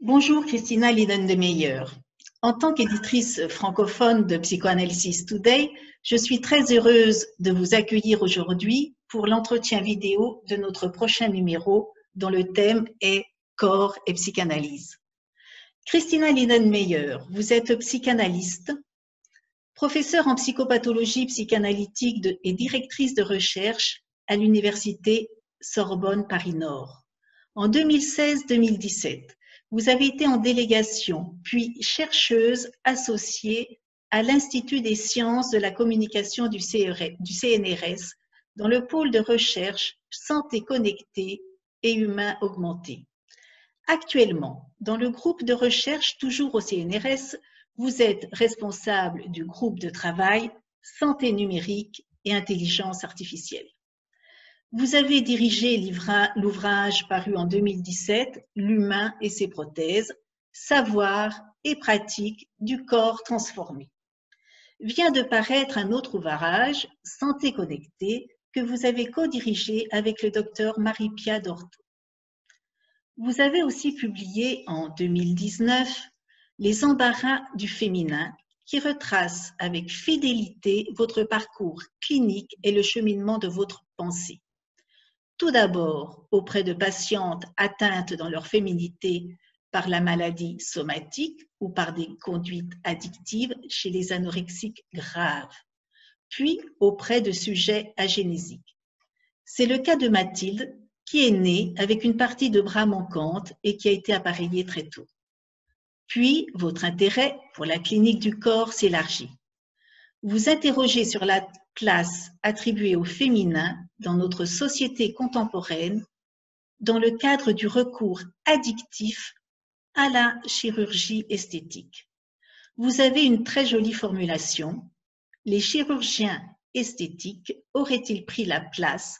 Bonjour Christina Liedendemeyer. En tant qu'éditrice francophone de Psychoanalysis Today, je suis très heureuse de vous accueillir aujourd'hui pour l'entretien vidéo de notre prochain numéro dont le thème est Corps et psychanalyse. Christina Liedenmeyer, vous êtes psychanalyste, professeure en psychopathologie psychanalytique et directrice de recherche à l'université Sorbonne Paris-Nord. En 2016-2017, vous avez été en délégation, puis chercheuse associée à l'Institut des sciences de la communication du CNRS dans le pôle de recherche Santé connectée et humain augmenté. Actuellement, dans le groupe de recherche toujours au CNRS, vous êtes responsable du groupe de travail Santé numérique et intelligence artificielle. Vous avez dirigé l'ouvrage paru en 2017, L'humain et ses prothèses, savoir et pratique du corps transformé. Vient de paraître un autre ouvrage, Santé connectée, que vous avez co-dirigé avec le docteur Marie-Pia Dorto. Vous avez aussi publié en 2019 Les embarras du féminin, qui retrace avec fidélité votre parcours clinique et le cheminement de votre pensée. Tout d'abord auprès de patientes atteintes dans leur féminité par la maladie somatique ou par des conduites addictives chez les anorexiques graves, puis auprès de sujets agénésiques. C'est le cas de Mathilde, qui est née avec une partie de bras manquante et qui a été appareillée très tôt. Puis, votre intérêt pour la clinique du corps s'élargit. Vous interrogez sur la place attribuée au féminin dans notre société contemporaine dans le cadre du recours addictif à la chirurgie esthétique. Vous avez une très jolie formulation. Les chirurgiens esthétiques auraient-ils pris la place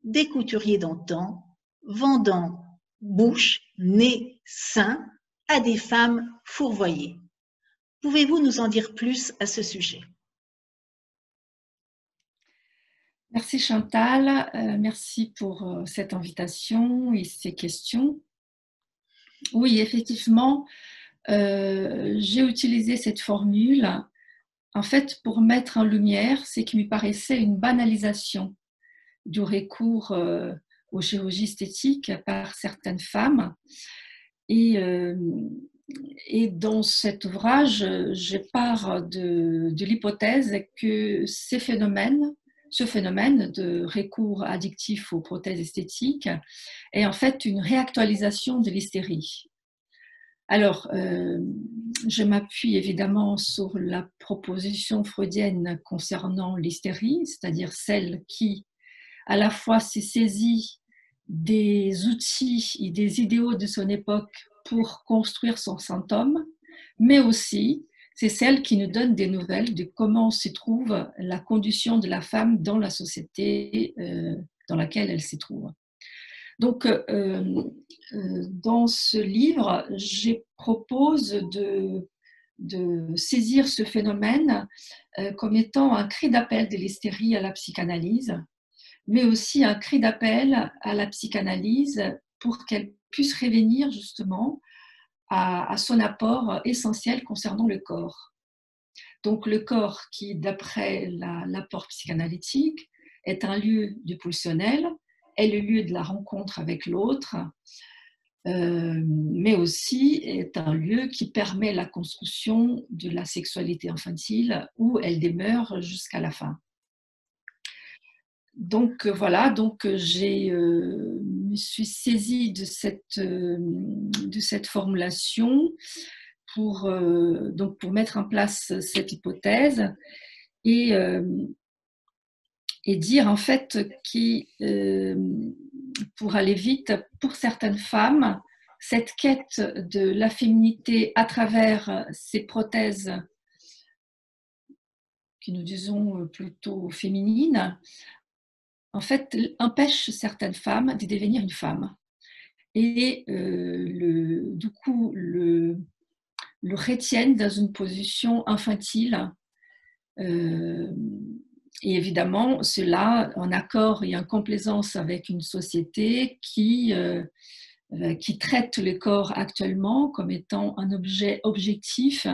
des couturiers d'antan, vendant bouche, nez, seins à des femmes fourvoyées? Pouvez-vous nous en dire plus à ce sujet? Merci Chantal, merci pour cette invitation et ces questions. Oui, effectivement, j'ai utilisé cette formule en fait pour mettre en lumière ce qui me paraissait une banalisation du recours aux chirurgies esthétiques par certaines femmes. Et dans cet ouvrage, je pars de l'hypothèse que ce phénomène de recours addictif aux prothèses esthétiques est en fait une réactualisation de l'hystérie. Alors, je m'appuie évidemment sur la proposition freudienne concernant l'hystérie, c'est-à-dire celle qui, à la fois, s'est saisie des outils et des idéaux de son époque pour construire son symptôme, mais aussi c'est celle qui nous donne des nouvelles de comment se trouve la condition de la femme dans la société dans laquelle elle se trouve. Donc, dans ce livre, je propose de saisir ce phénomène comme étant un cri d'appel de l'hystérie à la psychanalyse, mais aussi un cri d'appel à la psychanalyse pour qu'elle puisse revenir justement à son apport essentiel concernant le corps. Donc le corps qui, d'après l'apport psychanalytique, est un lieu du pulsionnel, est le lieu de la rencontre avec l'autre, mais aussi est un lieu qui permet la construction de la sexualité infantile où elle demeure jusqu'à la fin. Donc voilà, donc me suis saisie de cette formulation pour mettre en place cette hypothèse et dire en fait pour aller vite, pour certaines femmes, cette quête de la féminité à travers ces prothèses que nous disons plutôt féminines, en fait, empêche certaines femmes de devenir une femme. Et du coup, le retiennent dans une position infantile. Et évidemment, cela en accord et en complaisance avec une société qui qui traite le corps actuellement comme étant un objet objectif,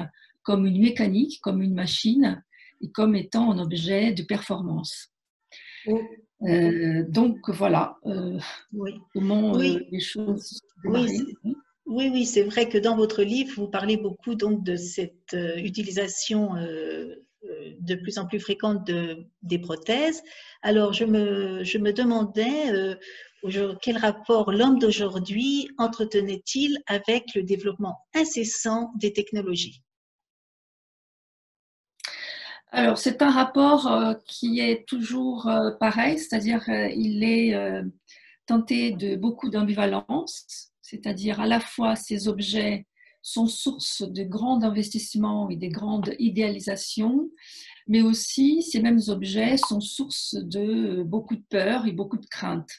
comme une mécanique, comme une machine, et comme étant un objet de performance. Donc voilà Oui, comment oui, les choses oui, démarraient. oui, c'est vrai que dans votre livre, vous parlez beaucoup donc de cette utilisation de plus en plus fréquente des prothèses. Alors, je me demandais quel rapport l'homme d'aujourd'hui entretenait-il avec le développement incessant des technologies? Alors, c'est un rapport qui est toujours pareil, c'est-à-dire il est tenté de beaucoup d'ambivalence, c'est-à-dire à la fois ces objets sont source de grands investissements et de grandes idéalisations, mais aussi ces mêmes objets sont source de beaucoup de peur et beaucoup de crainte.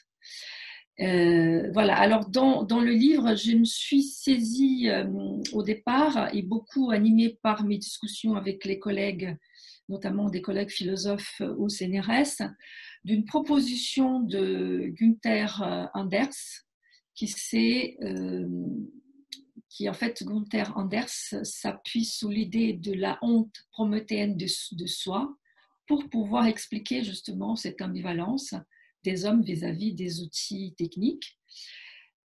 Voilà, alors dans le livre, je me suis saisie au départ et beaucoup animée par mes discussions avec les collègues, notamment des collègues philosophes au CNRS, d'une proposition de Günther Anders, qui en fait, Günther Anders s'appuie sous l'idée de la honte prométhéenne de soi pour pouvoir expliquer justement cette ambivalence des hommes vis-à-vis des outils techniques.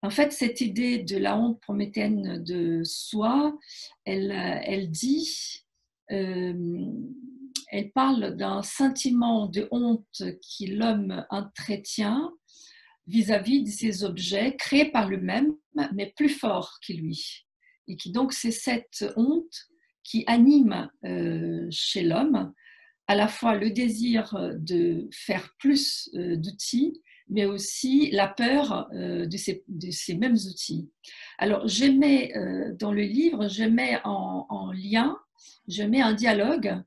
En fait, cette idée de la honte prométhéenne de soi, elle dit, elle parle d'un sentiment de honte qui l'homme entretient vis-à-vis de ces objets créés par lui-même, mais plus forts que lui. Et qui donc, c'est cette honte qui anime chez l'homme à la fois le désir de faire plus d'outils, mais aussi la peur de ces mêmes outils. Alors, dans le livre, je mets en lien, je mets un dialogue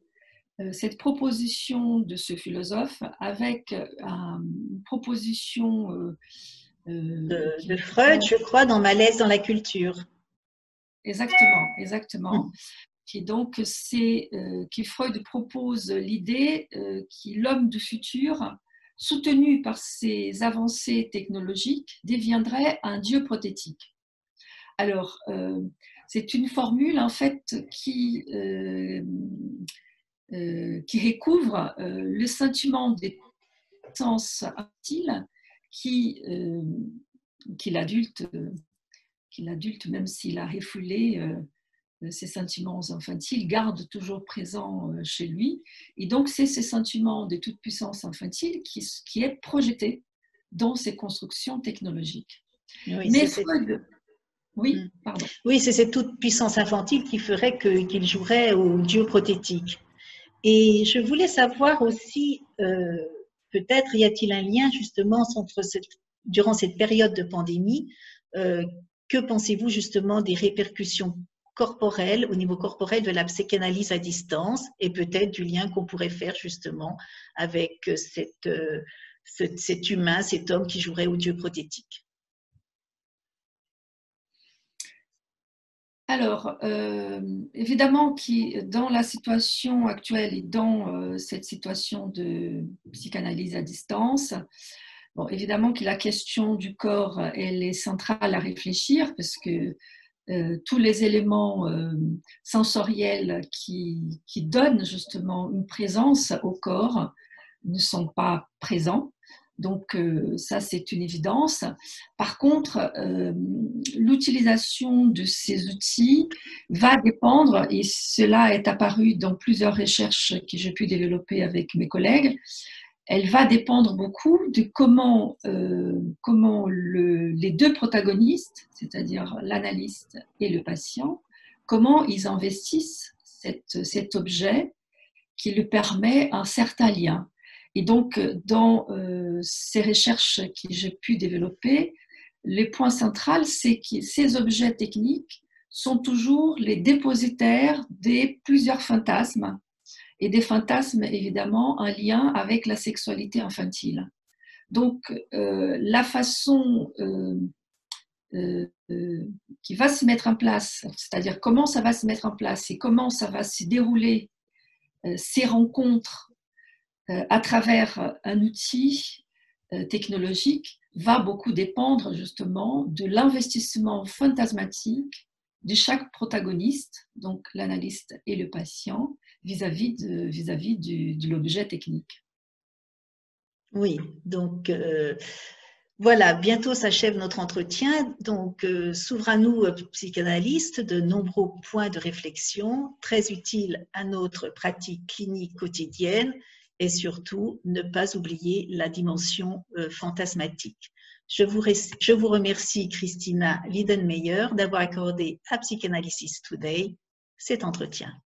cette proposition de ce philosophe avec une proposition De Freud, je crois, dans Malaise dans la culture. exactement. Qui donc qui Freud propose l'idée que l'homme du futur, soutenu par ses avancées technologiques, deviendrait un dieu prothétique. Alors, c'est une formule en fait qui recouvre le sentiment des sens infantiles qui l'adulte, même s'il a refoulé ces sentiments infantiles, garde toujours présent chez lui. Et donc, c'est ces sentiments de toute puissance infantile qui est projeté dans ces constructions technologiques. Oui, Mais Freud, oui, pardon. Oui, c'est cette toute puissance infantile qui ferait qu'il jouerait au dieu prothétique. Et je voulais savoir aussi, peut-être y a-t-il un lien justement durant cette période de pandémie, que pensez-vous justement des répercussions corporelles, au niveau corporel de la psychanalyse à distance et peut-être du lien qu'on pourrait faire justement avec cet humain, cet homme qui jouerait au dieu prothétique? Alors, évidemment, dans la situation actuelle et dans cette situation de psychanalyse à distance, bon, évidemment que la question du corps, elle est centrale à réfléchir parce que tous les éléments sensoriels qui donnent justement une présence au corps ne sont pas présents. Donc ça, c'est une évidence. Par contre, l'utilisation de ces outils va dépendre, et cela est apparu dans plusieurs recherches que j'ai pu développer avec mes collègues, elle va dépendre beaucoup de comment les deux protagonistes, c'est-à-dire l'analyste et le patient, comment ils investissent cet objet qui lui permet un certain lien. Et donc, dans ces recherches que j'ai pu développer, le point central, c'est que ces objets techniques sont toujours les dépositaires de plusieurs fantasmes, et des fantasmes évidemment en lien avec la sexualité infantile. Donc, la façon qui va se mettre en place, c'est-à-dire comment ça va se mettre en place et comment ça va se dérouler ces rencontres à travers un outil technologique, va beaucoup dépendre justement de l'investissement fantasmatique de chaque protagoniste, donc l'analyste et le patient, vis-à-vis de l'objet technique. Oui, donc voilà, bientôt s'achève notre entretien. Donc, s'ouvrent à nous, psychanalystes, de nombreux points de réflexion très utiles à notre pratique clinique quotidienne et surtout ne pas oublier la dimension fantasmatique. Je vous remercie, Christina Liedenmeyer, d'avoir accordé à Psychanalysis Today cet entretien.